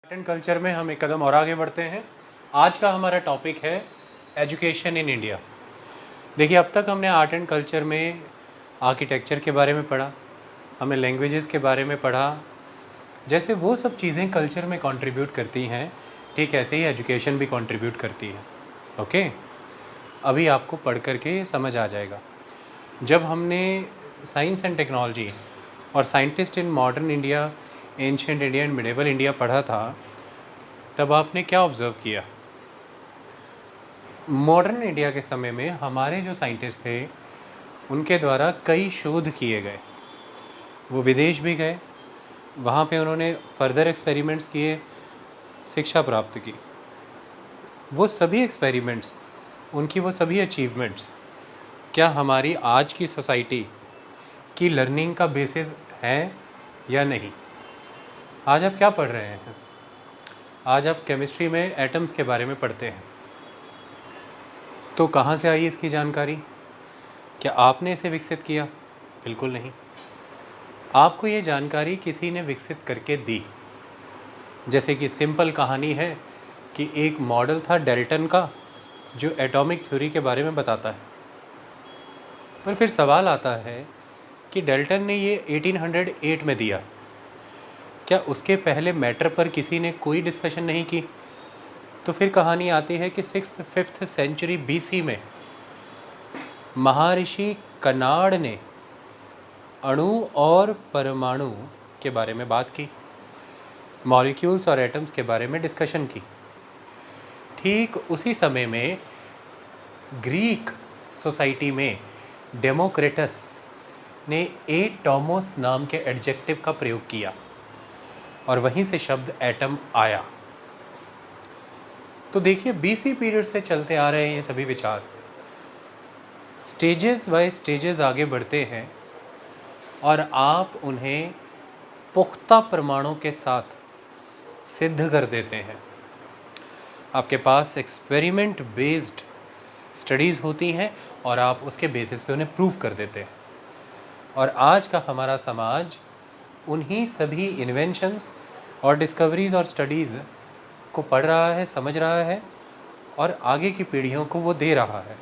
Art and culture में हम एक कदम और आगे बढ़ते हैं। आज का हमारा टॉपिक है एजुकेशन इन इंडिया। देखिए, अब तक हमने आर्ट एंड कल्चर में आर्किटेक्चर के बारे में पढ़ा, हमने लैंग्वेजेस के बारे में पढ़ा। जैसे वो सब चीज़ें कल्चर में कंट्रीब्यूट करती हैं, ठीक ऐसे ही एजुकेशन भी कंट्रीब्यूट करती है। ओके, अभी आपको पढ़ करके समझ आ जाएगा। जब हमने साइंस एंड टेक्नोलॉजी और scientist in modern India, ancient India and medieval India पढ़ा था, तब आपने क्या ऑब्ज़र्व किया? मॉडर्न इंडिया के समय में हमारे जो साइंटिस्ट थे, उनके द्वारा कई शोध किए गए। वो विदेश भी गए, वहाँ पे उन्होंने फर्दर एक्सपेरिमेंट्स किए, शिक्षा प्राप्त की। वो सभी एक्सपेरिमेंट्स, उनकी वो सभी अचीवमेंट्स क्या हमारी आज की सोसाइटी की लर्निंग का बेसिस हैं या नहीं? आज आप क्या पढ़ रहे हैं? आज आप केमिस्ट्री में एटम्स के बारे में पढ़ते हैं। तो कहाँ से आई इसकी जानकारी? क्या आपने इसे विकसित किया? बिल्कुल नहीं। आपको ये जानकारी किसी ने विकसित करके दी। जैसे कि सिंपल कहानी है कि एक मॉडल था डाल्टन का, जो एटॉमिक थ्योरी के बारे में बताता है। पर फिर सवाल आता है कि डाल्टन ने ये 1808 में दिया, क्या उसके पहले मैटर पर किसी ने कोई डिस्कशन नहीं की? तो फिर कहानी आती है कि 6th-5th सेंचुरी BC में महर्षि कनाड ने अणु और परमाणु के बारे में बात की, मॉलिक्यूल्स और एटम्स के बारे में डिस्कशन की। ठीक उसी समय में ग्रीक सोसाइटी में डेमोक्रेटस ने एटॉमोस नाम के एडजेक्टिव का प्रयोग किया और वहीं से शब्द एटम आया। तो देखिए, BC पीरियड से चलते आ रहे हैं ये सभी विचार, स्टेजेस बाय स्टेजेस आगे बढ़ते हैं और आप उन्हें पुख्ता प्रमाणों के साथ सिद्ध कर देते हैं। आपके पास एक्सपेरिमेंट बेस्ड स्टडीज़ होती हैं और आप उसके बेसिस पे उन्हें प्रूव कर देते हैं। और आज का हमारा समाज उन्हीं सभी इन्वेंशंस और डिस्कवरीज़ और स्टडीज़ को पढ़ रहा है, समझ रहा है और आगे की पीढ़ियों को वो दे रहा है।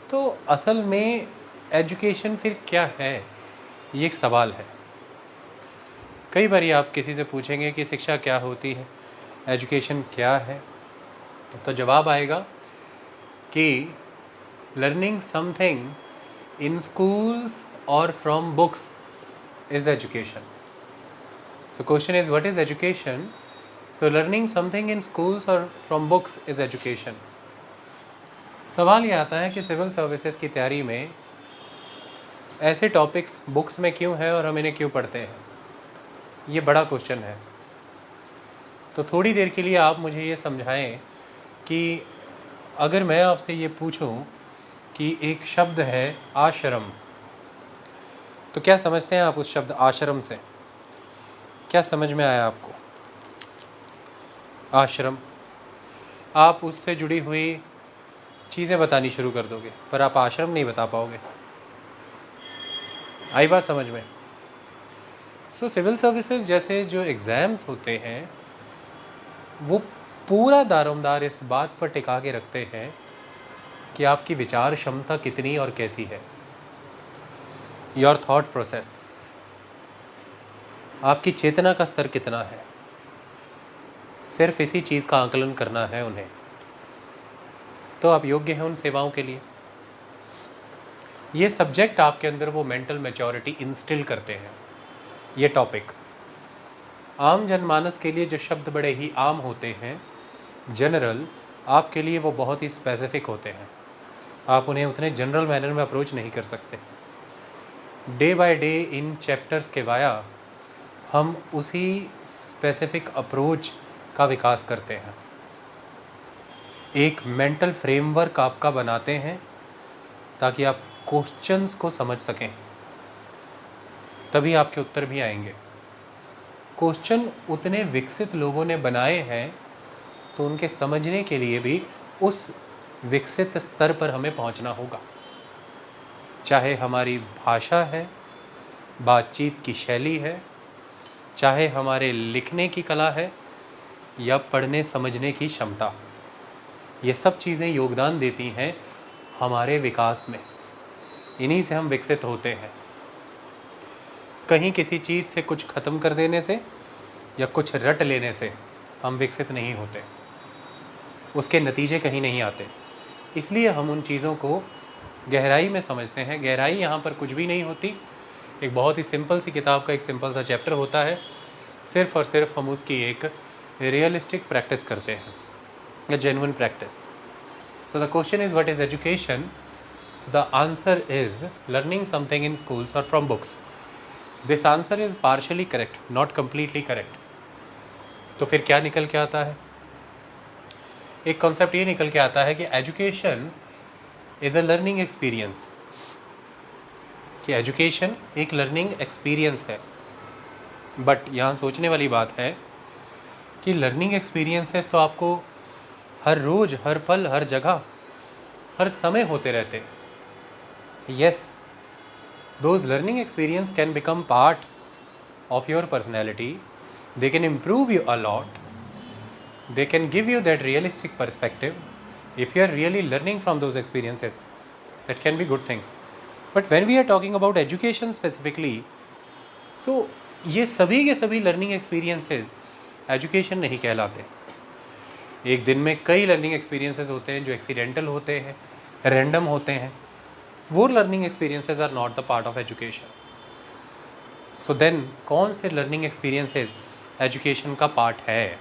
तो असल में एजुकेशन फिर क्या है, ये एक सवाल है। कई बार आप किसी से पूछेंगे कि शिक्षा क्या होती है, एजुकेशन क्या है, तो जवाब आएगा कि लर्निंग समथिंग इन स्कूल्स और from books is education. So question is, what is education? So learning something in schools और फ्रॉम बुक्स इज़ एजुकेशन। सवाल ये आता है कि सिविल सर्विसेज की तैयारी में ऐसे टॉपिक्स बुक्स में क्यों है और हम इन्हें क्यों पढ़ते हैं? ये बड़ा क्वेश्चन है। तो थोड़ी देर के लिए आप मुझे ये समझाएं कि अगर मैं आपसे ये पूछूं कि एक शब्द है आश्रम, तो क्या समझते हैं आप उस शब्द आश्रम से? क्या समझ में आया आपको? आश्रम, आप उससे जुड़ी हुई चीज़ें बतानी शुरू कर दोगे, पर आप आश्रम नहीं बता पाओगे। आई बात समझ में? सो सिविल सर्विसेज जैसे जो एग्ज़ाम्स होते हैं, वो पूरा दारोमदार इस बात पर टिका के रखते हैं कि आपकी विचार क्षमता कितनी और कैसी है, योर थॉट प्रोसेस, आपकी चेतना का स्तर कितना है। सिर्फ इसी चीज़ का आकलन करना है उन्हें, तो आप योग्य हैं उन सेवाओं के लिए। ये सब्जेक्ट आपके अंदर वो मेंटल मैच्योरिटी इंस्टिल करते हैं। ये टॉपिक आम जनमानस के लिए जो शब्द बड़े ही आम होते हैं, जनरल, आपके लिए वो बहुत ही स्पेसिफिक होते हैं। आप उन्हें उतने जनरल मैनर में अप्रोच नहीं कर सकते। Day by day in chapters के वाया हम उसी स्पेसिफिक अप्रोच का विकास करते हैं। एक मेंटल फ्रेमवर्क आपका बनाते हैं ताकि आप क्वेश्चंस को समझ सकें, तभी आपके उत्तर भी आएंगे। क्वेश्चन उतने विकसित लोगों ने बनाए हैं, तो उनके समझने के लिए भी उस विकसित स्तर पर हमें पहुंचना होगा। चाहे हमारी भाषा है, बातचीत की शैली है, चाहे हमारे लिखने की कला है या पढ़ने समझने की क्षमता, ये सब चीज़ें योगदान देती हैं हमारे विकास में। इन्हीं से हम विकसित होते हैं। कहीं किसी चीज़ से कुछ ख़त्म कर देने से या कुछ रट लेने से हम विकसित नहीं होते, उसके नतीजे कहीं नहीं आते। इसलिए हम उन चीज़ों को गहराई में समझते हैं। गहराई यहाँ पर कुछ भी नहीं होती, एक बहुत ही सिंपल सी किताब का एक सिंपल सा चैप्टर होता है, सिर्फ़ और सिर्फ हम उसकी एक रियलिस्टिक प्रैक्टिस करते हैं, a genuine practice. So the question is, what is education? So the answer is learning something in schools or from books. This answer is partially correct, not completely correct. तो फिर क्या निकल के आता है? एक कॉन्सेप्ट ये निकल के आता है कि education is a learning experience, कि एजुकेशन एक लर्निंग एक्सपीरियंस है। बट यहाँ सोचने वाली बात है कि लर्निंग एक्सपीरियंसेस तो आपको हर रोज़, हर पल, हर जगह, हर समय होते रहते हैं। Yes, those learning experience can become part of your personality, they can improve you a lot, they can give you that realistic perspective. If you are really learning from those experiences, that can be good thing. But when we are talking about education specifically, so ये सभी के सभी learning experiences education नहीं कहलाते। एक दिन में कई लर्निंग एक्सपीरियंसेस होते हैं जो एक्सीडेंटल होते हैं, रैंडम होते हैं। वो learning experiences are not the part of education. So then कौन से लर्निंग एक्सपीरियंसेस एजुकेशन का पार्ट है?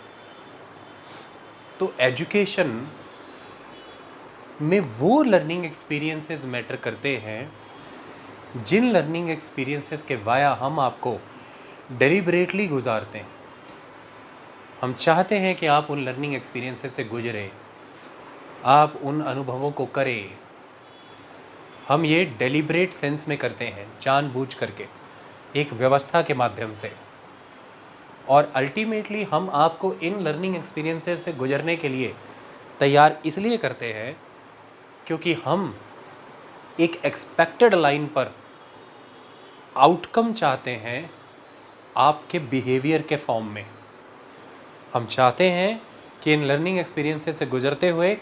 तो एजुकेशन में वो लर्निंग एक्सपीरियंसेस मैटर करते हैं जिन लर्निंग एक्सपीरियंसेस के वाया हम आपको डेलिबरेटली गुजारते हैं। हम चाहते हैं कि आप उन लर्निंग एक्सपीरियंसेस से गुजरें, आप उन अनुभवों को करें। हम ये डेलिब्रेट सेंस में करते हैं, जानबूझ करके, एक व्यवस्था के माध्यम से। और अल्टीमेटली हम आपको इन लर्निंग एक्सपीरियंसेस से गुजरने के लिए तैयार इसलिए करते हैं क्योंकि हम एक एक्सपेक्टेड लाइन पर आउटकम चाहते हैं आपके बिहेवियर के फॉर्म में। हम चाहते हैं कि इन लर्निंग एक्सपीरियंसेस से गुजरते हुए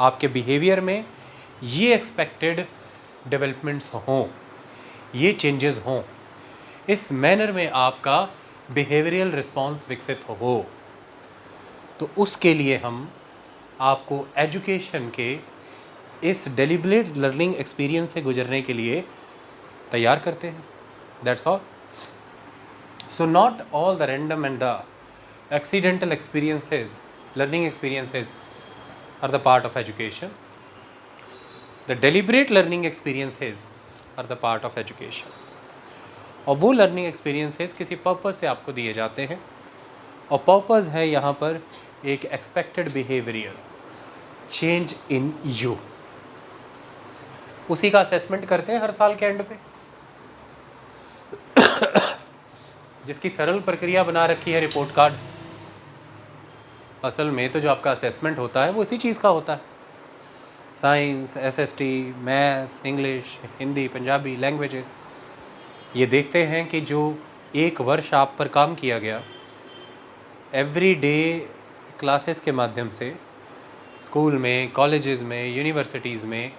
आपके बिहेवियर में ये एक्सपेक्टेड डेवलपमेंट्स हों, ये चेंजेस हों, इस मैनर में आपका बिहेवियरल रिस्पॉन्स विकसित हो। तो उसके लिए हम आपको एजुकेशन के इस डेलिब्रेट लर्निंग एक्सपीरियंस से गुजरने के लिए तैयार करते हैं। That's all. So not all the random and the accidental experiences, learning experiences are the part of education. The deliberate learning experiences are the part of education. और वो learning experiences किसी purpose से आपको दिए जाते हैं, और purpose है यहाँ पर एक expected behavioral change in you। उसी का assessment करते हैं हर साल के एंड पे, जिसकी सरल प्रक्रिया बना रखी है रिपोर्ट कार्ड। असल में तो जो आपका असेसमेंट होता है वो इसी चीज़ का होता है। Science, SST, maths, English, Hindi, Punjabi, languages, ये देखते हैं कि जो एक वर्ष आप पर काम किया गया एवरी डे क्लासेस के माध्यम से, स्कूल में, कॉलेजेस में, यूनिवर्सिटीज़ में,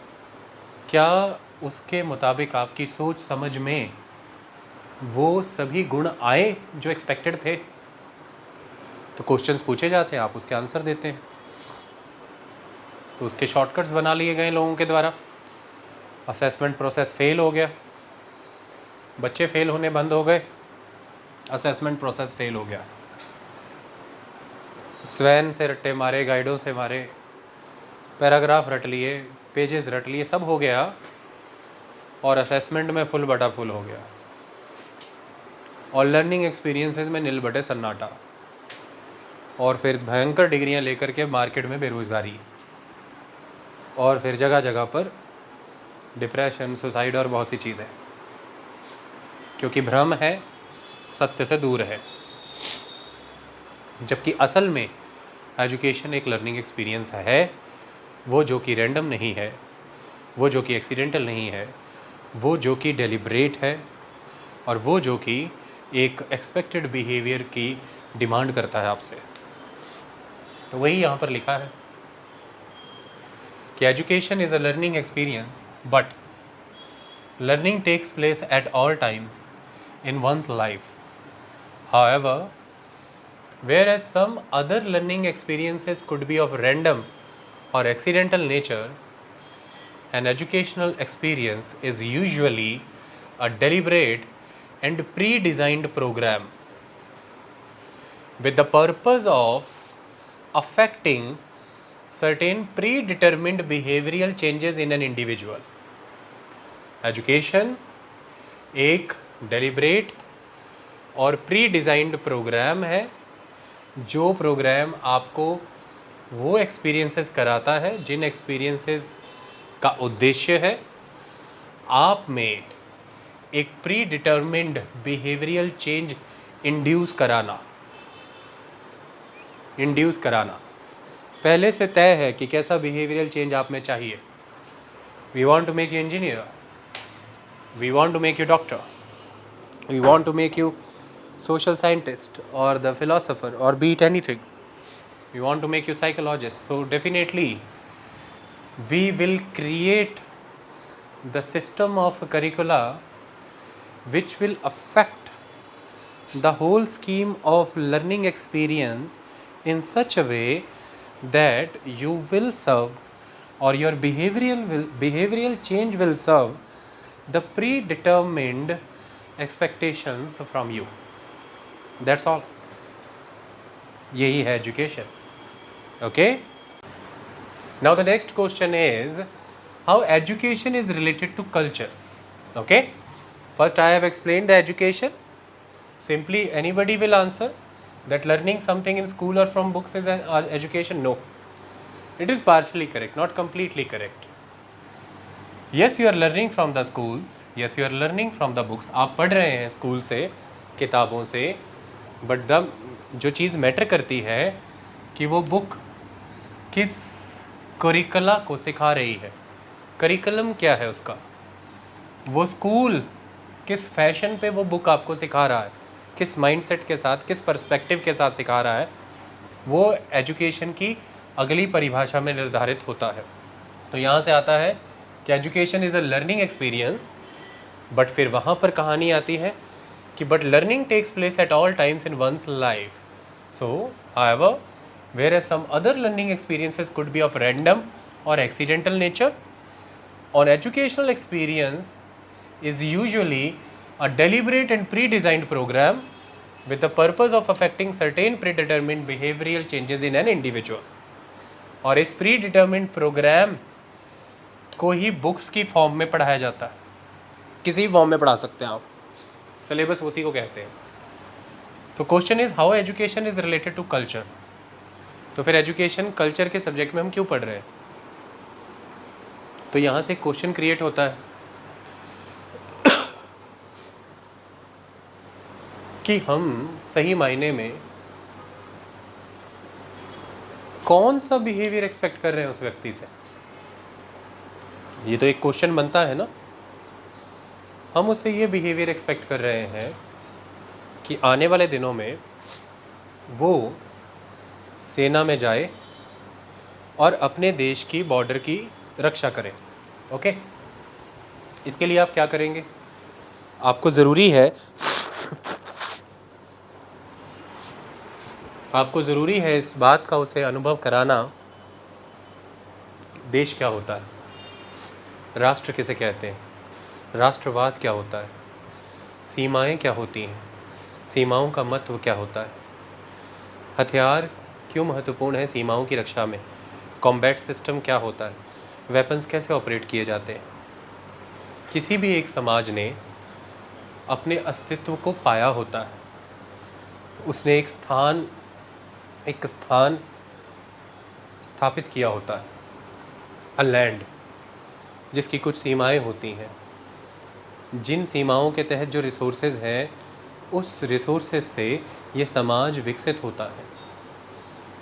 क्या उसके मुताबिक आपकी सोच समझ में वो सभी गुण आए जो एक्सपेक्टेड थे? तो क्वेश्चंस पूछे जाते हैं, आप उसके आंसर देते हैं, तो उसके शॉर्टकट्स बना लिए गए लोगों के द्वारा। असेसमेंट प्रोसेस फेल हो गया, बच्चे फेल होने बंद हो गए, असेसमेंट प्रोसेस फेल हो गया। स्वयं से रट्टे मारे, गाइडों से मारे, पैराग्राफ रट लिए, पेजेस रट लिए, सब हो गया, और असेसमेंट में फुल बटा फुल हो गया, और लर्निंग एक्सपीरियंसेस में नील बटे सन्नाटा, और फिर भयंकर डिग्रियां लेकर के मार्केट में बेरोज़गारी, और फिर जगह जगह पर डिप्रेशन, सुसाइड और बहुत सी चीज़ें, क्योंकि भ्रम है, सत्य से दूर है। जबकि असल में एजुकेशन एक लर्निंग एक्सपीरियंस है, वो जो कि रैंडम नहीं है, वो जो कि एक्सीडेंटल नहीं है, वो जो कि डेलिब्रेट है, और वो जो कि एक एक्सपेक्टेड बिहेवियर की डिमांड करता है आपसे। तो वही यहाँ पर लिखा है कि education is a learning experience but learning takes place at all times in one's life. However, whereas some other learning experiences could be of random or accidental nature, an educational experience is usually a deliberate and pre-designed program with the purpose of affecting certain predetermined behavioral changes in an individual. Education एक deliberate और pre designed programme है जो programme आपको वो experiences कराता है जिन experiences का उद्देश्य है आप में एक pre determined behavioural change induce कराना पहले से तय है कि कैसा बिहेवियरल चेंज आप में चाहिए। We want to make you engineer, we want to make you doctor, we want to make you social scientist or the philosopher or be it anything, we want to make you psychologist. So definitely we will create the system of curricula which will affect the whole scheme of learning experience in such a way that you will serve or your behavioral change will serve the predetermined expectations from you. That's all. यही है education. Okay? Now the next question is how education is related to culture. Okay? First I have explained the education. Simply anybody will answer that learning something in school or from books is education. No. It is partially correct, not completely correct. Yes, you are learning from the schools. Yes, you are learning from the books. आप पढ़ रहे हैं school से, किताबों से, but जो चीज़ matter करती है कि वो बुक किस करिकुला को सिखा रही है। करिकुलम क्या है उसका, वो स्कूल किस फैशन पे वो बुक आपको सिखा रहा है, किस माइंडसेट के साथ, किस पर्सपेक्टिव के साथ सिखा रहा है, वो एजुकेशन की अगली परिभाषा में निर्धारित होता है। तो यहाँ से आता है कि education is a learning experience, but फिर वहाँ पर कहानी आती है कि but learning takes place at all times in one's life. So however, whereas some other learning experiences could be of random or accidental nature, an educational experience is usually a deliberate and pre-designed program with the purpose of affecting certain predetermined behavioral changes in an individual. और इस predetermined program को ही books की form में पढ़ाया जाता है. किसी form में पढ़ा सकते हैं आप, सिलेबस उसी को कहते हैं. So question is how education is related to culture. तो फिर एजुकेशन कल्चर के सब्जेक्ट में हम क्यों पढ़ रहे हैं? तो यहाँ से क्वेश्चन क्रिएट होता है कि हम सही मायने में कौन सा बिहेवियर एक्सपेक्ट कर रहे हैं उस व्यक्ति से. ये तो एक क्वेश्चन बनता है ना. हम उससे ये बिहेवियर एक्सपेक्ट कर रहे हैं कि आने वाले दिनों में वो सेना में जाए और अपने देश की बॉर्डर की रक्षा करें. ओके, इसके लिए आप क्या करेंगे? आपको ज़रूरी है इस बात का उसे अनुभव कराना, देश क्या होता है, राष्ट्र किसे कहते हैं, राष्ट्रवाद क्या होता है, सीमाएं क्या होती हैं, सीमाओं का महत्व क्या होता है, हथियार क्यों महत्वपूर्ण है सीमाओं की रक्षा में, कॉम्बैट सिस्टम क्या होता है, वेपन्स कैसे ऑपरेट किए जाते हैं. किसी भी एक समाज ने अपने अस्तित्व को पाया होता है. उसने एक स्थान स्थापित किया होता है, अ लैंड, जिसकी कुछ सीमाएं होती हैं. जिन सीमाओं के तहत जो रिसोर्सेज हैं, उस रिसोर्सेज से ये समाज विकसित होता है.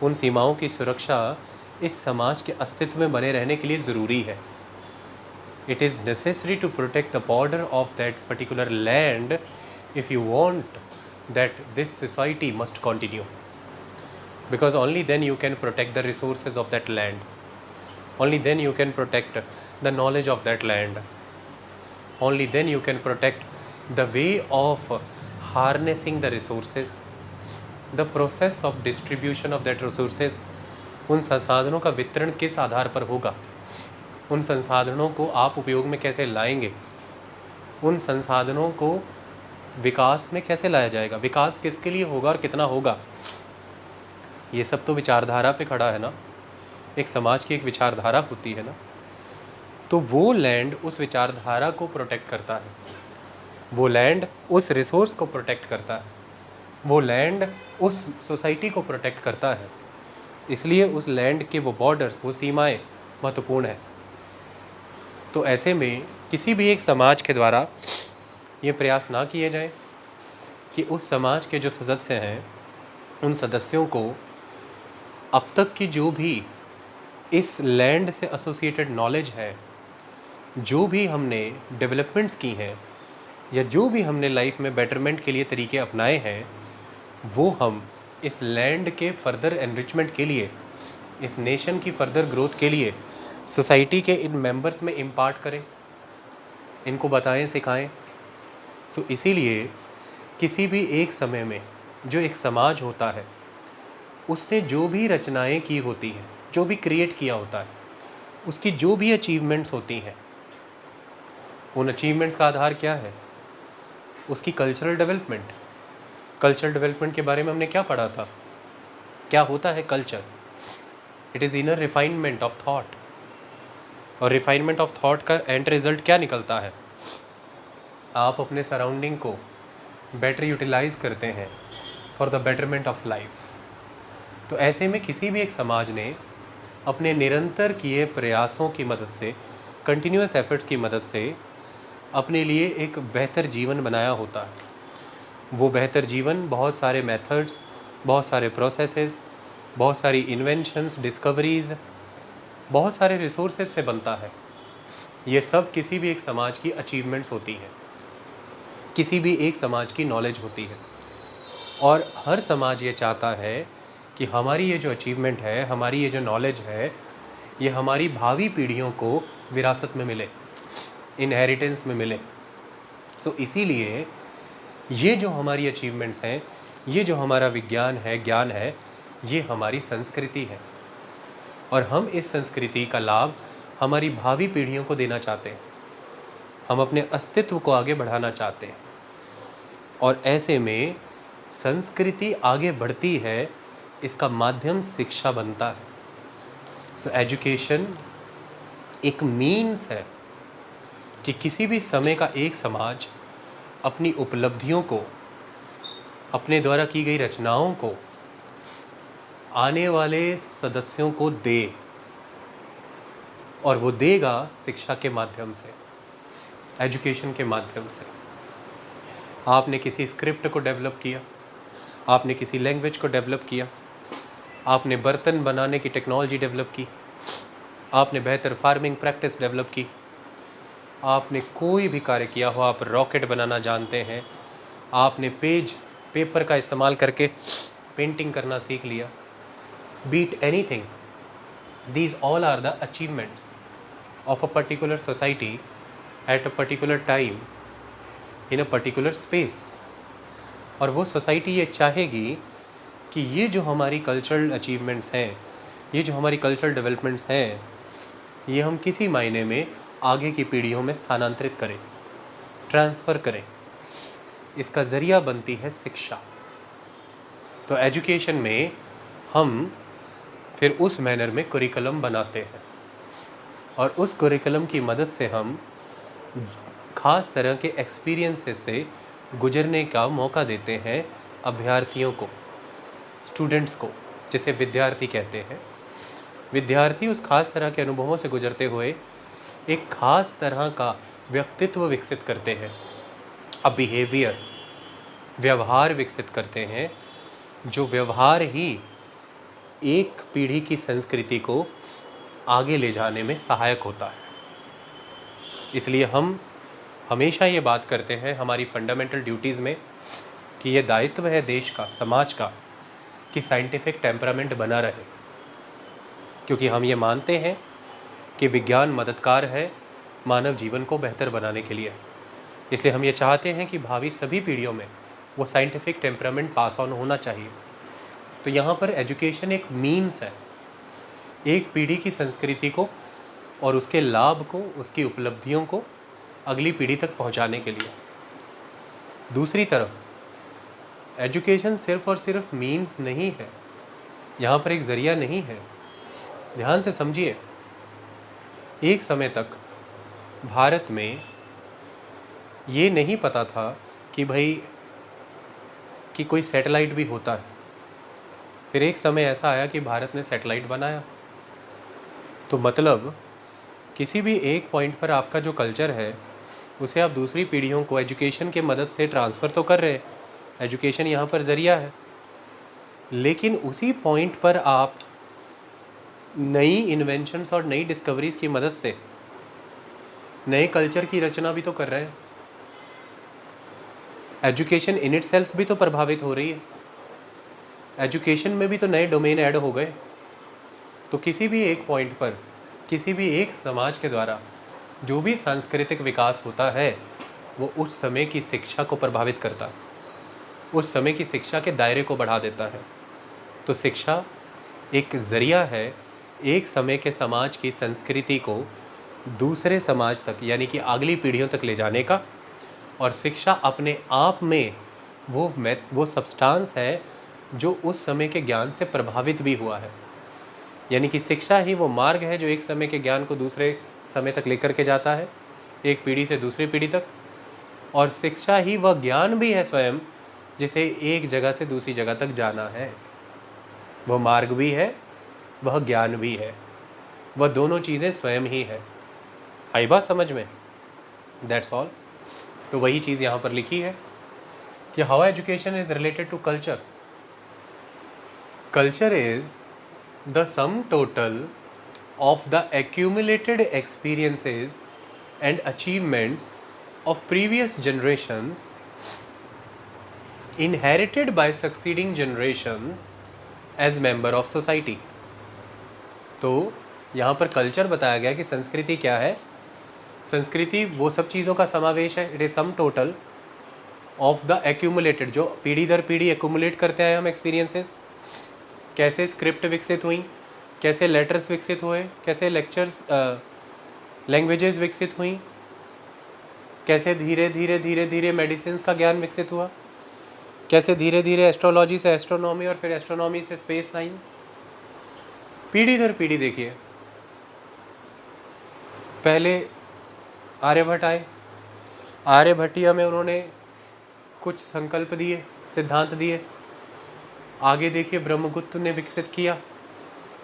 उन सीमाओं की सुरक्षा इस समाज के अस्तित्व में बने रहने के लिए ज़रूरी है. It is necessary to protect the border of that particular land if you want that this society must continue, because only then you can protect the resources of that land, only then you can protect the knowledge of that land, only then you can protect the way of harnessing the resources, the process of distribution of that resources. उन संसाधनों का वितरण किस आधार पर होगा, उन संसाधनों को आप उपयोग में कैसे लाएंगे, उन संसाधनों को विकास में कैसे लाया जाएगा, विकास किसके लिए होगा और कितना होगा, ये सब तो विचारधारा पे खड़ा है ना। एक समाज की एक विचारधारा होती है ना, तो वो लैंड उस विचारधारा को प्रोटेक्ट करता है, वो लैंड उस रिसोर्स को प्रोटेक्ट करता है, वो लैंड उस सोसाइटी को प्रोटेक्ट करता है। इसलिए उस लैंड के वो बॉर्डर्स, वो सीमाएं महत्वपूर्ण है। तो ऐसे में किसी भी एक समाज के द्वारा ये प्रयास ना किए जाए कि उस समाज के जो सदस्य हैं उन सदस्यों को अब तक की जो भी इस लैंड से एसोसिएटेड नॉलेज है, जो भी हमने डेवलपमेंट्स की हैं या जो भी हमने लाइफ में बेटरमेंट के लिए तरीके अपनाए हैं, वो हम इस लैंड के फर्दर एनरिचमेंट के लिए, इस नेशन की फर्दर ग्रोथ के लिए सोसाइटी के इन मेंबर्स में इम्पार्ट करें, इनको बताएं, सिखाएं। सो इसीलिए किसी भी एक समय में जो एक समाज होता है उसने जो भी रचनाएं की होती हैं, जो भी क्रिएट किया होता है, उसकी जो भी अचीवमेंट्स होती हैं, उन अचीवमेंट्स का आधार क्या है, उसकी कल्चरल डेवलपमेंट। कल्चरल डेवलपमेंट के बारे में हमने क्या पढ़ा था, क्या होता है culture? It is inner refinement of thought, और रिफाइनमेंट ऑफ थॉट का एंड रिजल्ट क्या निकलता है? आप अपने सराउंडिंग को बेटर यूटिलाइज करते हैं for the betterment of life. तो ऐसे में किसी भी एक समाज ने अपने निरंतर किए प्रयासों की मदद से, कंटिन्यूस एफर्ट्स की मदद से अपने लिए एक बेहतर जीवन बनाया होता है। वो बेहतर जीवन बहुत सारे मेथड्स, बहुत सारे प्रोसेसेस, बहुत सारी इन्वेंशंस, डिस्कवरीज़, बहुत सारे रिसोर्सेज से बनता है। ये सब किसी भी एक समाज की अचीवमेंट्स होती हैं, किसी भी एक समाज की नॉलेज होती है। और हर समाज ये चाहता है कि हमारी ये जो अचीवमेंट है, हमारी ये जो नॉलेज है, ये हमारी भावी पीढ़ियों को विरासत में मिले, इनहेरिटेंस में मिले। सो इसीलिए ये जो हमारी अचीवमेंट्स हैं, ये जो हमारा विज्ञान है, ज्ञान है, ये हमारी संस्कृति है, और हम इस संस्कृति का लाभ हमारी भावी पीढ़ियों को देना चाहते हैं। हम अपने अस्तित्व को आगे बढ़ाना चाहते हैं, और ऐसे में संस्कृति आगे बढ़ती है, इसका माध्यम शिक्षा बनता है। सो एजुकेशन एक मीन्स है कि किसी भी समय का एक समाज अपनी उपलब्धियों को, अपने द्वारा की गई रचनाओं को आने वाले सदस्यों को दे, और वो देगा शिक्षा के माध्यम से, एजुकेशन के माध्यम से। आपने किसी स्क्रिप्ट को डेवलप किया, आपने किसी लैंग्वेज को डेवलप किया, आपने बर्तन बनाने की टेक्नोलॉजी डेवलप की, आपने बेहतर फार्मिंग प्रैक्टिस डेवलप की, आपने कोई भी कार्य किया हो, आप रॉकेट बनाना जानते हैं, आपने पेपर का इस्तेमाल करके पेंटिंग करना सीख लिया, beat anything, these all are the achievements of a particular society at a particular time in a particular space. और वो सोसाइटी ये चाहेगी कि ये जो हमारी कल्चरल अचीवमेंट्स हैं, ये जो हमारी कल्चरल डेवलपमेंट्स हैं, ये हम किसी मायने में आगे की पीढ़ियों में स्थानांतरित करें, ट्रांसफ़र करें। इसका ज़रिया बनती है शिक्षा। तो एजुकेशन में हम फिर उस मैनर में करिकुलम बनाते हैं, और उस करिकुलम की मदद से हम ख़ास तरह के एक्सपीरियंसेस से गुजरने का मौका देते हैं अभ्यर्थियों को, स्टूडेंट्स को, जिसे विद्यार्थी कहते हैं। विद्यार्थी उस खास तरह के अनुभवों से गुजरते हुए एक ख़ास तरह का व्यक्तित्व विकसित करते हैं, अ बिहेवियर, व्यवहार विकसित करते हैं, जो व्यवहार ही एक पीढ़ी की संस्कृति को आगे ले जाने में सहायक होता है। इसलिए हम हमेशा ये बात करते हैं हमारी फंडामेंटल ड्यूटीज़ में कि ये दायित्व है देश का, समाज का, कि साइंटिफिक टेम्परामेंट बना रहे, क्योंकि हम ये मानते हैं कि विज्ञान मददगार है मानव जीवन को बेहतर बनाने के लिए। इसलिए हम ये चाहते हैं कि भावी सभी पीढ़ियों में वो साइंटिफिक टेम्परामेंट पास ऑन होना चाहिए। तो यहाँ पर एजुकेशन एक मीन्स है, एक पीढ़ी की संस्कृति को और उसके लाभ को, उसकी उपलब्धियों को अगली पीढ़ी तक पहुँचाने के लिए। दूसरी तरफ एजुकेशन सिर्फ और सिर्फ मीन्स नहीं है, यहाँ पर एक ज़रिया नहीं है। ध्यान से समझिए, एक समय तक भारत में ये नहीं पता था कि भाई कि कोई सैटेलाइट भी होता है। फिर एक समय ऐसा आया कि भारत ने सैटेलाइट बनाया। तो मतलब किसी भी एक पॉइंट पर आपका जो कल्चर है उसे आप दूसरी पीढ़ियों को एजुकेशन के मदद से ट्रांसफ़र तो कर रहे हैं, एजुकेशन यहाँ पर ज़रिया है, लेकिन उसी पॉइंट पर आप नई इन्वेंशंस और नई डिस्कवरीज़ की मदद से नए कल्चर की रचना भी तो कर रहे हैं। एजुकेशन इन इट सेल्फ भी तो प्रभावित हो रही है, एजुकेशन में भी तो नए डोमेन ऐड हो गए। तो किसी भी एक पॉइंट पर किसी भी एक समाज के द्वारा जो भी सांस्कृतिक विकास होता है वो उस समय की शिक्षा को प्रभावित करता है, उस समय की शिक्षा के दायरे को बढ़ा देता है। तो शिक्षा एक ज़रिया है एक समय के समाज की संस्कृति को दूसरे समाज तक यानी कि अगली पीढ़ियों तक ले जाने का। और शिक्षा अपने आप में वो सब्सटेंस है जो उस समय के ज्ञान से प्रभावित भी हुआ है। यानी कि शिक्षा ही वो मार्ग है जो एक समय के ज्ञान को दूसरे समय तक लेकर के जाता है, एक पीढ़ी से दूसरी पीढ़ी तक। और शिक्षा ही वह ज्ञान भी है स्वयं जिसे एक जगह से दूसरी जगह तक जाना है। वह मार्ग भी है, वह ज्ञान भी है, वह दोनों चीज़ें स्वयं ही है। आई बात समझ में? That's all. तो वही चीज़ यहाँ पर लिखी है कि how education is related to culture. Culture is the sum total of the accumulated experiences and achievements of previous generations inherited by succeeding generations as member of society। तो यहाँ पर कल्चर बताया गया कि संस्कृति क्या है। संस्कृति वो सब चीज़ों का समावेश है। It is sum total of the accumulated, जो पीढ़ी दर पीढ़ी एक्यूमुलेट करते हैं हम एक्सपीरियंसेस। कैसे स्क्रिप्ट विकसित हुई, कैसे लेटर्स विकसित हुए, कैसे लेक्चर्स लैंग्वेजेस विकसित हुई, कैसे धीरे धीरे धीरे धीरे मेडिसिन का ज्ञान विकसित हुआ, कैसे धीरे धीरे एस्ट्रोलॉजी से एस्ट्रोनॉमी और फिर एस्ट्रोनॉमी से स्पेस साइंस। पीढ़ी दर पीढ़ी देखिए, पहले आर्यभट्ट आए, आर्यभट्टिया में उन्होंने कुछ संकल्प दिए, सिद्धांत दिए। आगे देखिए ब्रह्मगुप्त ने विकसित किया,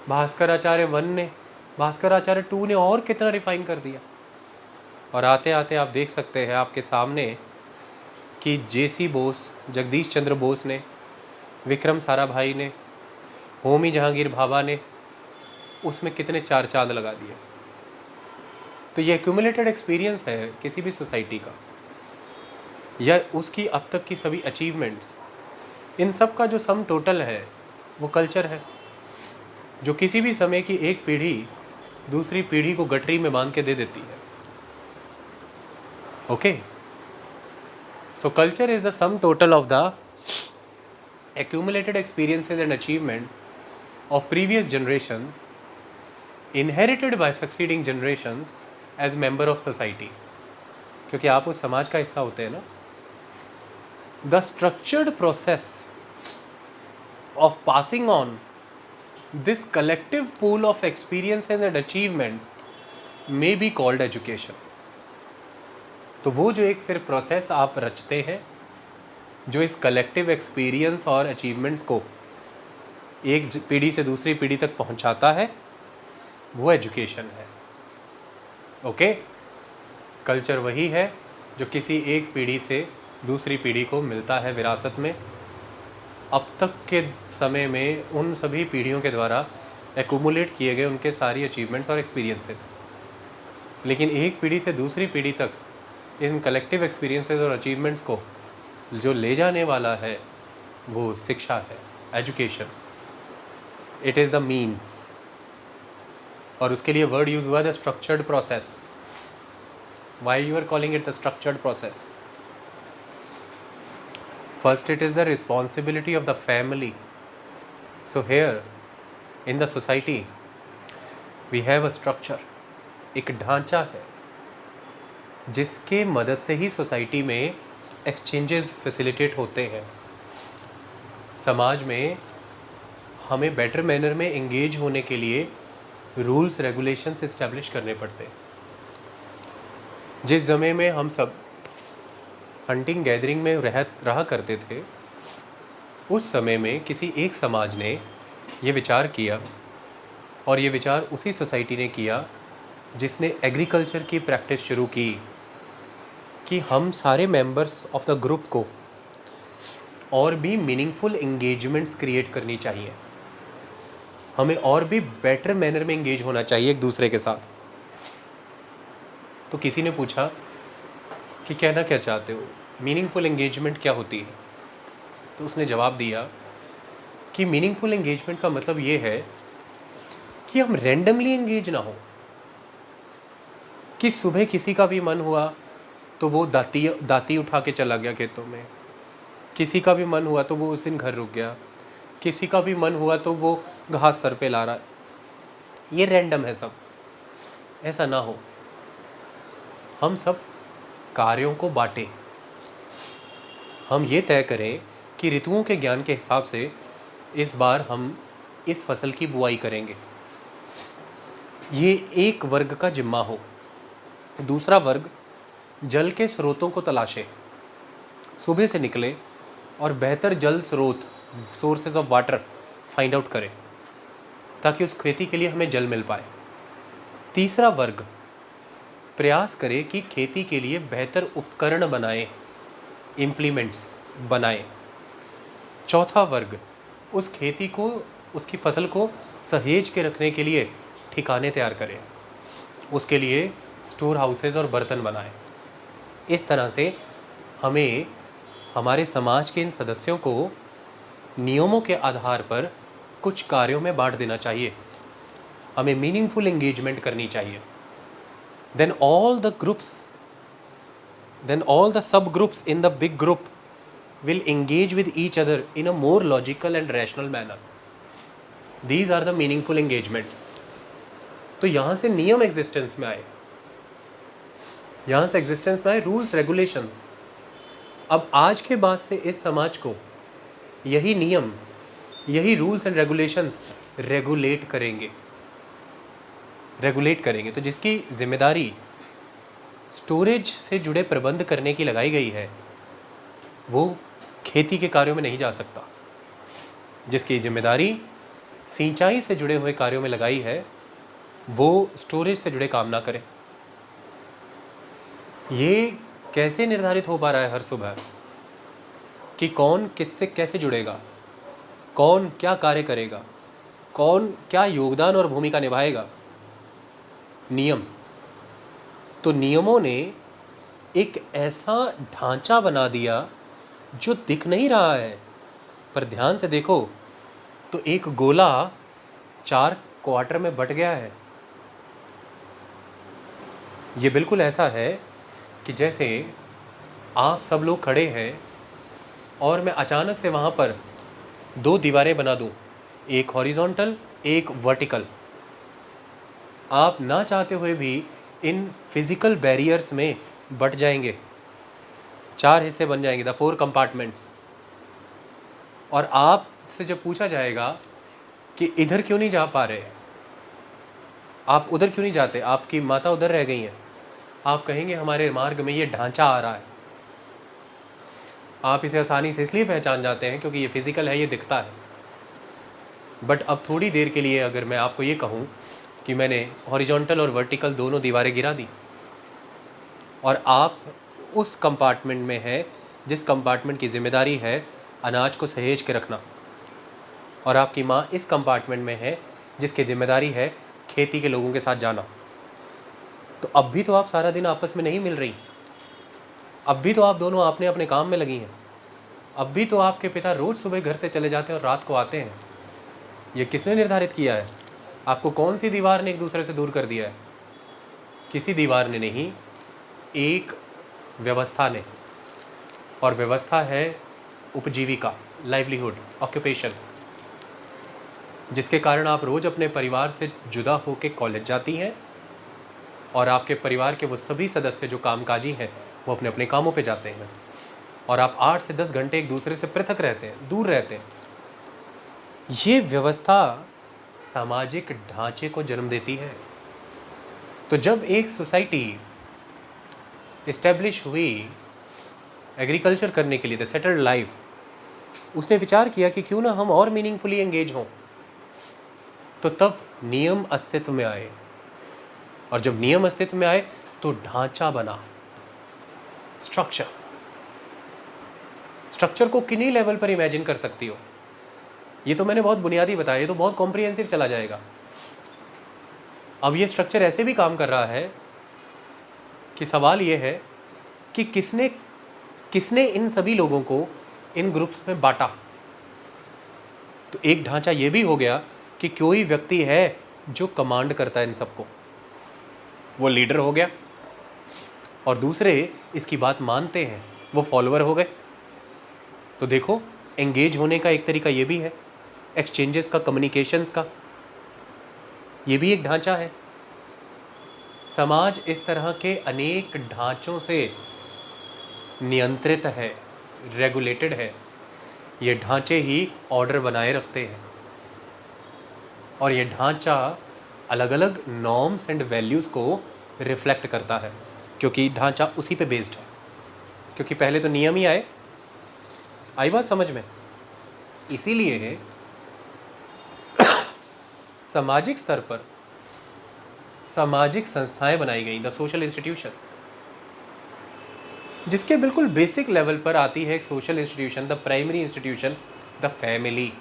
भास्कराचार्य 1 ने, भास्कराचार्य 2 ने और कितना रिफाइन कर दिया। और आते आते आप देख सकते हैं आपके सामने कि जेसी बोस, जगदीश चंद्र बोस ने, विक्रम साराभाई ने, होमी जहांगीर भाभा ने उसमें कितने 4 चांद लगा दिए। तो ये एक्यूमुलेटेड एक्सपीरियंस है किसी भी सोसाइटी का, या उसकी अब तक की सभी अचीवमेंट्स, इन सब का जो सम टोटल है वो कल्चर है, जो किसी भी समय की एक पीढ़ी दूसरी पीढ़ी को गठरी में बांध के दे देती है। Okay, so culture is the sum total of the accumulated experiences and achievement of previous generations inherited by succeeding generations as member of society। क्योंकि आप उस समाज का हिस्सा होते हैं ना। The structured process of passing on this collective pool of experiences and achievements may be called education। तो वो जो एक फिर प्रोसेस आप रचते हैं जो इस कलेक्टिव एक्सपीरियंस और अचीवमेंट्स को एक पीढ़ी से दूसरी पीढ़ी तक पहुंचाता है, वो एजुकेशन है। ओके, कल्चर वही है जो किसी एक पीढ़ी से दूसरी पीढ़ी को मिलता है विरासत में। अब तक के समय में उन सभी पीढ़ियों के द्वारा एक्यूमुलेट किए गए उनके सारी अचीवमेंट्स और एक्सपीरियंसेस, लेकिन एक पीढ़ी से दूसरी पीढ़ी तक इन कलेक्टिव एक्सपीरियंसेस और अचीवमेंट्स को जो ले जाने वाला है वो शिक्षा है, education, it is the means. और उसके लिए वर्ड यूज हुआ the structured process. Why you are calling it the structured process? First it is the responsibility of the family. So here in the society we have a structure, एक ढांचा है जिसके मदद से ही सोसाइटी में exchanges facilitate होते हैं। समाज में हमें बेटर मैनर में एंगेज होने के लिए रूल्स रेगुलेशंस इस्टेब्लिश करने पड़ते हैं। जिस समय में हम सब हंटिंग गैदरिंग में रहा करते थे, उस समय में किसी एक समाज ने ये विचार किया, और ये विचार उसी सोसाइटी ने किया जिसने एग्रीकल्चर की प्रैक्टिस शुरू की, कि हम सारे मेंबर्स ऑफ द ग्रुप को और भी मीनिंगफुल एंगेजमेंट्स क्रिएट करनी चाहिए, हमें और भी बेटर मैनर में एंगेज होना चाहिए एक दूसरे के साथ। तो किसी ने पूछा कि कहना क्या चाहते हो, मीनिंगफुल एंगेजमेंट क्या होती है? तो उसने जवाब दिया कि मीनिंगफुल एंगेजमेंट का मतलब ये है कि हम रैंडमली एंगेज ना हो, कि सुबह किसी का भी मन हुआ तो वो दाती उठा के चला गया खेतों में, किसी का भी मन हुआ तो वो उस दिन घर रुक गया, किसी का भी मन हुआ तो वो घास सर पे ला रहा है। ये रैंडम है सब, ऐसा ना हो। हम सब कार्यों को बांटें, हम ये तय करें कि ऋतुओं के ज्ञान के हिसाब से इस बार हम इस फसल की बुआई करेंगे, ये एक वर्ग का जिम्मा हो। दूसरा वर्ग जल के स्रोतों को तलाशे, सुबह से निकले और बेहतर जल स्रोत, sources of water find out करें, ताकि उस खेती के लिए हमें जल मिल पाए। तीसरा वर्ग प्रयास करे कि खेती के लिए बेहतर उपकरण बनाएं, इम्प्लीमेंट्स बनाएं। चौथा वर्ग उस खेती को, उसकी फसल को सहेज के रखने के लिए ठिकाने तैयार करें, उसके लिए स्टोर हाउसेज और बर्तन बनाएं। इस तरह से हमें हमारे समाज के इन सदस्यों को नियमों के आधार पर कुछ कार्यों में बांट देना चाहिए, हमें मीनिंगफुल एंगेजमेंट करनी चाहिए। then all the subgroups in the big group will engage with each other in a more logical and rational manner. These are the meaningful engagements. तो यहाँ से नियम एग्जिस्टेंस में आए, यहाँ से एग्जिस्टेंस में आए रूल्स रेगुलेशंस। अब आज के बाद से इस समाज को यही नियम, यही रूल्स एंड रेगुलेशंस रेगुलेट करेंगे। तो जिसकी जिम्मेदारी स्टोरेज से जुड़े प्रबंध करने की लगाई गई है, वो खेती के कार्यों में नहीं जा सकता। जिसकी जिम्मेदारी सिंचाई से जुड़े हुए कार्यों में लगाई है, वो स्टोरेज से जुड़े काम ना करे। ये कैसे निर्धारित हो पा रहा है हर सुबह कि कौन किससे कैसे जुड़ेगा, कौन क्या कार्य करेगा, कौन क्या योगदान और भूमिका निभाएगा? नियम। तो नियमों ने एक ऐसा ढांचा बना दिया जो दिख नहीं रहा है, पर ध्यान से देखो तो एक गोला 4 क्वार्टर में बट गया है। ये बिल्कुल ऐसा है कि जैसे आप सब लोग खड़े हैं और मैं अचानक से वहाँ पर 2 दीवारें बना दूँ, एक हॉरिजॉन्टल एक वर्टिकल। आप ना चाहते हुए भी इन फिजिकल बैरियर्स में बट जाएंगे, 4 हिस्से बन जाएंगे, द 4 कंपार्टमेंट्स। और आपसे जब पूछा जाएगा कि इधर क्यों नहीं जा पा रहे, आप उधर क्यों नहीं जाते, आपकी माता उधर रह गई हैं, आप कहेंगे हमारे मार्ग में ये ढांचा आ रहा है। आप इसे आसानी से इसलिए पहचान जाते हैं क्योंकि ये फिजिकल है, ये दिखता है। बट अब थोड़ी देर के लिए अगर मैं आपको ये कहूँ कि मैंने हॉरिजॉन्टल और वर्टिकल दोनों दीवारें गिरा दी और आप उस कंपार्टमेंट में हैं जिस कंपार्टमेंट की जिम्मेदारी है अनाज को सहेज के रखना, और आपकी माँ इस कंपार्टमेंट में है जिसकी जिम्मेदारी है खेती के लोगों के साथ जाना, तो अब भी तो आप सारा दिन आपस में नहीं मिल रही, अब भी तो आप दोनों अपने अपने काम में लगी हैं। अब भी तो आपके पिता रोज़ सुबह घर से चले जाते हैं और रात को आते हैं। ये किसने निर्धारित किया है? आपको कौन सी दीवार ने एक दूसरे से दूर कर दिया है? किसी दीवार ने नहीं, एक व्यवस्था ने। और व्यवस्था है उपजीविका, लाइवलीहुड, ऑक्यूपेशन, जिसके कारण आप रोज़ अपने परिवार से जुदा होकर कॉलेज जाती हैं और आपके परिवार के वो सभी सदस्य जो कामकाजी हैं वो अपने अपने कामों पे जाते हैं और आप 8 से 10 घंटे एक दूसरे से पृथक रहते हैं, दूर रहते हैं। ये व्यवस्था सामाजिक ढांचे को जन्म देती है। तो जब एक सोसाइटी इस्टेब्लिश हुई एग्रीकल्चर करने के लिए, द सेटल्ड लाइफ, उसने विचार किया कि क्यों ना हम और मीनिंगफुली एंगेज हों। तो तब नियम अस्तित्व में आए, और जब नियम अस्तित्व में आए तो ढांचा बना, स्ट्रक्चर को किन्हीं लेवल पर इमेजिन कर सकती हो। ये तो मैंने बहुत बुनियादी बताया, ये तो बहुत कॉम्प्रिहेंसिव चला जाएगा। अब ये स्ट्रक्चर ऐसे भी काम कर रहा है कि सवाल ये है कि किसने इन सभी लोगों को इन ग्रुप्स में बांटा। तो एक ढांचा ये भी हो गया कि कोई व्यक्ति है जो कमांड करता है इन सबको, वो लीडर हो गया, और दूसरे इसकी बात मानते हैं, वो फॉलोअर हो गए। तो देखो, एंगेज होने का एक तरीका ये भी है, एक्सचेंजेस का, कम्युनिकेशंस का, ये भी एक ढांचा है। समाज इस तरह के अनेक ढांचों से नियंत्रित है, रेगुलेटेड है। ये ढांचे ही ऑर्डर बनाए रखते हैं, और ये ढांचा अलग अलग नॉर्म्स एंड वैल्यूज़ को रिफ्लेक्ट करता है, क्योंकि ढांचा उसी पे बेस्ड है। क्योंकि पहले तो नियम ही आए, आई बात समझ में? इसीलिए सामाजिक स्तर पर सामाजिक संस्थाएं बनाई गई, द सोशल इंस्टीट्यूशंस, जिसके बिल्कुल बेसिक लेवल पर आती है एक social institution, the primary institution, the family.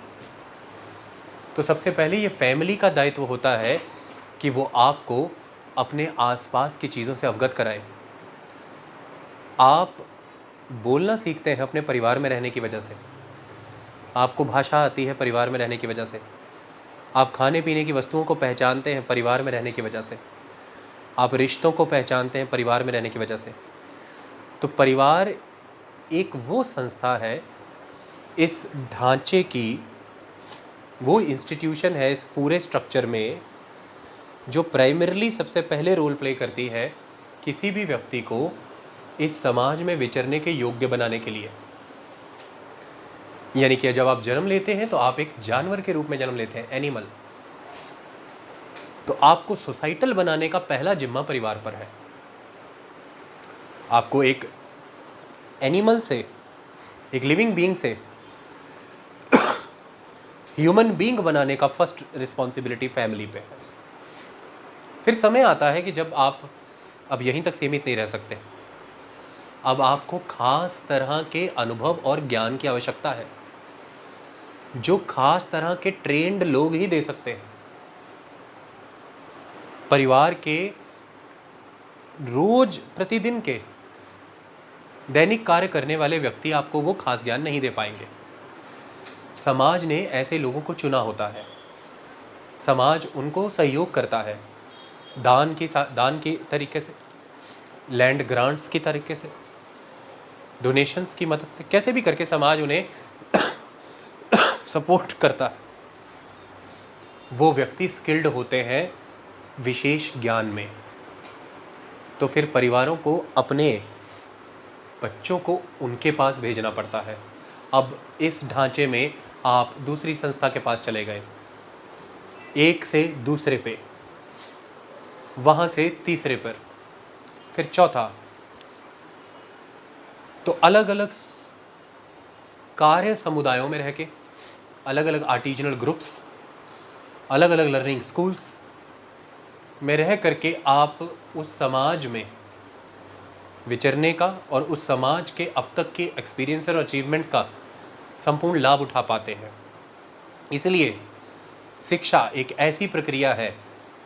तो सबसे पहले ये फैमिली का दायित्व होता है कि वो आपको अपने आसपास की चीज़ों से अवगत कराए। आप बोलना सीखते हैं अपने परिवार में रहने की वजह से, आपको भाषा आती है परिवार में रहने की वजह से, आप खाने पीने की वस्तुओं को पहचानते हैं परिवार में रहने की वजह से, आप रिश्तों को पहचानते हैं परिवार में रहने की वजह से। तो परिवार एक वो संस्था है, इस ढांचे की वो इंस्टीट्यूशन है इस पूरे स्ट्रक्चर में, जो प्राइमरीली सबसे पहले रोल प्ले करती है किसी भी व्यक्ति को इस समाज में विचरने के योग्य बनाने के लिए। यानी कि जब आप जन्म लेते हैं तो आप एक जानवर के रूप में जन्म लेते हैं, एनिमल। तो आपको सोसाइटल बनाने का पहला जिम्मा परिवार पर है। आपको एक एनिमल से, एक लिविंग बीइंग से ह्यूमन बीइंग बनाने का फर्स्ट रिस्पॉन्सिबिलिटी फैमिली पे है। फिर समय आता है कि जब आप अब यहीं तक सीमित नहीं रह सकते, अब आपको खास तरह के अनुभव और ज्ञान की आवश्यकता है, जो खास तरह के ट्रेंड लोग ही दे सकते हैं। परिवार के रोज प्रतिदिन के दैनिक कार्य करने वाले व्यक्ति आपको वो खास ज्ञान नहीं दे पाएंगे। समाज ने ऐसे लोगों को चुना होता है, समाज उनको सहयोग करता है, दान की तरीके से, लैंड ग्रांट्स की तरीके से, डोनेशंस की मदद से, कैसे भी करके समाज उन्हें सपोर्ट करता है। वो व्यक्ति स्किल्ड होते हैं विशेष ज्ञान में। तो फिर परिवारों को अपने बच्चों को उनके पास भेजना पड़ता है। अब इस ढांचे में आप दूसरी संस्था के पास चले गए, एक से दूसरे पे, वहाँ से तीसरे पर, फिर चौथा। तो अलग अलग कार्य समुदायों में रह के, अलग अलग आर्टिजनल ग्रुप्स, अलग अलग लर्निंग स्कूल्स में रह करके आप उस समाज में विचरने का और उस समाज के अब तक के एक्सपीरियंस और अचीवमेंट्स का संपूर्ण लाभ उठा पाते हैं। इसलिए शिक्षा एक ऐसी प्रक्रिया है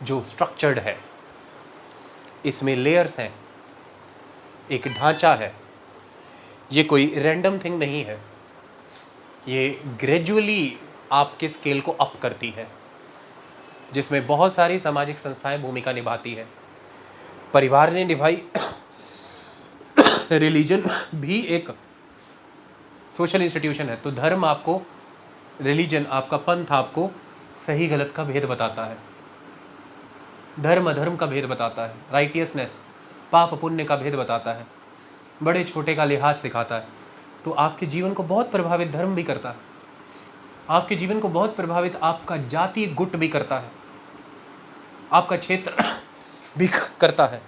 जो स्ट्रक्चर्ड है, इसमें लेयर्स हैं, एक ढांचा है, ये कोई रैंडम थिंग नहीं है। ये ग्रेजुअली आपके स्केल को अप करती है, जिसमें बहुत सारी सामाजिक संस्थाएं भूमिका निभाती है। परिवार ने निभाई, रिलीजन भी एक सोशल इंस्टीट्यूशन है। तो धर्म आपको, रिलीजन आपका, पंथ आपको सही गलत का भेद बताता है, धर्म अधर्म का भेद बताता है, राइटियसनेस पाप पुण्य का भेद बताता है, बड़े छोटे का लिहाज सिखाता है। तो आपके जीवन को बहुत प्रभावित धर्म भी करता है, आपके जीवन को बहुत प्रभावित आपका जातीय गुट भी करता है, आपका क्षेत्र भी करता है,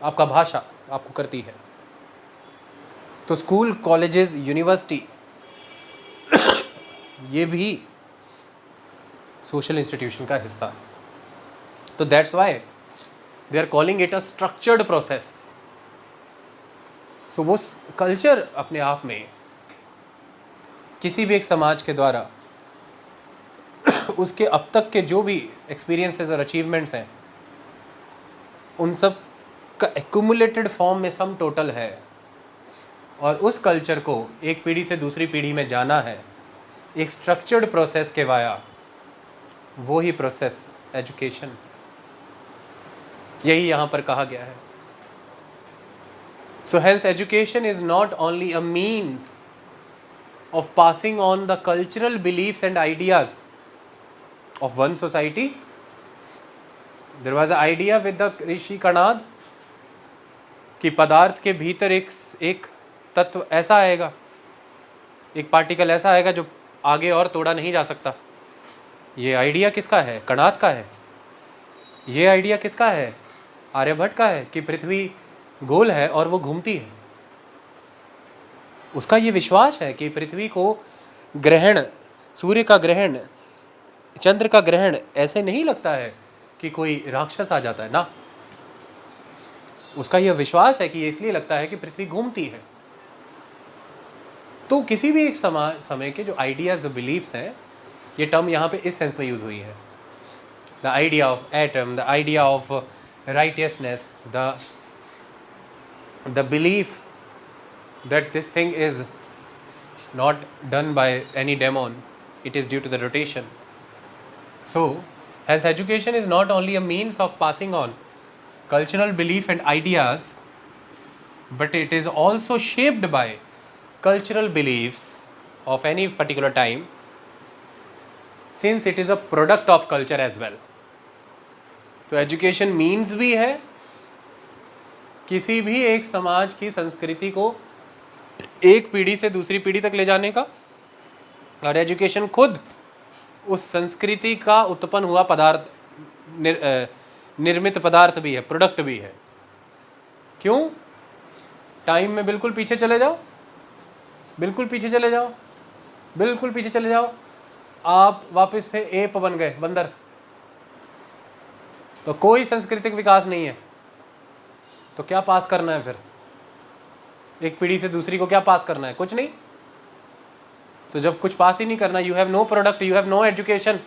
आपका भाषा आपको करती है। तो स्कूल, कॉलेजेस, यूनिवर्सिटी ये भी सोशल इंस्टीट्यूशन का हिस्सा है। तो that's why they are calling it a structured process. So वो कल्चर अपने आप में किसी भी एक समाज के द्वारा उसके अब तक के जो भी एक्सपीरियंसेस और अचीवमेंट्स हैं, उन सब का एक्यूमुलेटेड फॉर्म में सम टोटल है, और उस कल्चर को एक पीढ़ी से दूसरी पीढ़ी में जाना है एक स्ट्रक्चर्ड प्रोसेस के वाया। वो ही प्रोसेस एजुकेशन, यही यहाँ पर कहा गया है। So hence education is not only a means of passing on the cultural beliefs and ideas of one society. There was an idea with the ऋषि कणाद कि पदार्थ के भीतर एक तत्व ऐसा आएगा, एक पार्टिकल ऐसा आएगा जो आगे और तोड़ा नहीं जा सकता। ये आइडिया किसका है? कणाद का है। ये आइडिया किसका है? आर्यभट्ट का है कि पृथ्वी गोल है और वो घूमती है। उसका ये विश्वास है कि पृथ्वी को ग्रहण, सूर्य का ग्रहण, चंद्र का ग्रहण ऐसे नहीं लगता है कि कोई राक्षस आ जाता है ना। उसका यह विश्वास है कि ये इसलिए लगता है कि पृथ्वी घूमती है। तो किसी भी एक समय के जो आइडियाज, बिलीफ्स हैं, ये टर्म यहाँ पे इस सेंस में यूज हुई है। The idea of atom, the idea of righteousness, the belief that this thing is not done by any demon, it is due to the rotation. So, as education is not only a means of passing on cultural belief and ideas, but it is also shaped by cultural beliefs of any particular time, since it is a product of culture as well. तो education means भी है किसी भी एक समाज की संस्कृति को एक पीढ़ी से दूसरी पीढ़ी तक ले जाने का, और एजुकेशन खुद उस संस्कृति का उत्पन्न हुआ पदार्थ, निर्मित पदार्थ भी है, प्रोडक्ट भी है। क्यों? टाइम में बिल्कुल पीछे चले जाओ, बिल्कुल पीछे चले जाओ, बिल्कुल पीछे चले जाओ, आप वापस से एप बन गए, बंदर। तो कोई सांस्कृतिक विकास नहीं है। तो क्या पास करना है फिर? एक पीढ़ी से दूसरी को क्या पास करना है? कुछ नहीं। तो जब कुछ पास ही नहीं करना, you have no product, you have no education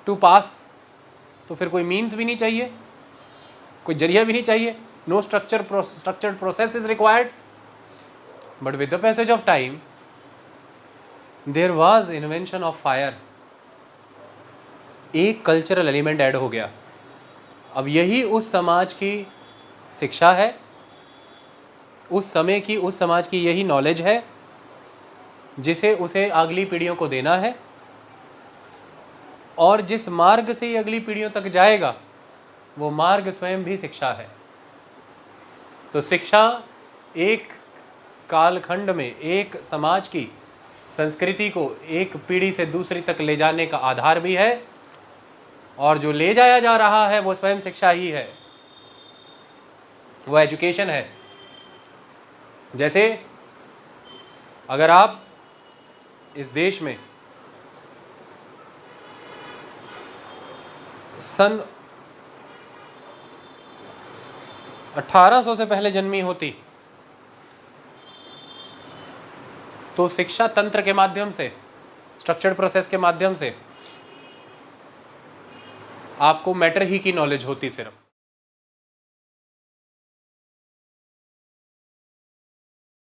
to pass, तो फिर कोई मीन्स भी नहीं चाहिए, कोई जरिया भी नहीं चाहिए। No structured process is required. But with the passage of time there was invention of fire. एक कल्चरल एलिमेंट ऐड हो गया। अब यही उस समाज की शिक्षा है, उस समय की, उस समाज की यही नॉलेज है जिसे उसे अगली पीढ़ियों को देना है, और जिस मार्ग से ये अगली पीढ़ियों तक जाएगा वो मार्ग स्वयं भी शिक्षा है। तो शिक्षा एक कालखंड में एक समाज की संस्कृति को एक पीढ़ी से दूसरी तक ले जाने का आधार भी है, और जो ले जाया जा रहा है वो स्वयं शिक्षा ही है, वो एजुकेशन है। जैसे अगर आप इस देश में सन 1800 से पहले जन्मी होती, तो शिक्षा तंत्र के माध्यम से, स्ट्रक्चर्ड प्रोसेस के माध्यम से आपको मैटर ही की नॉलेज होती सिर्फ।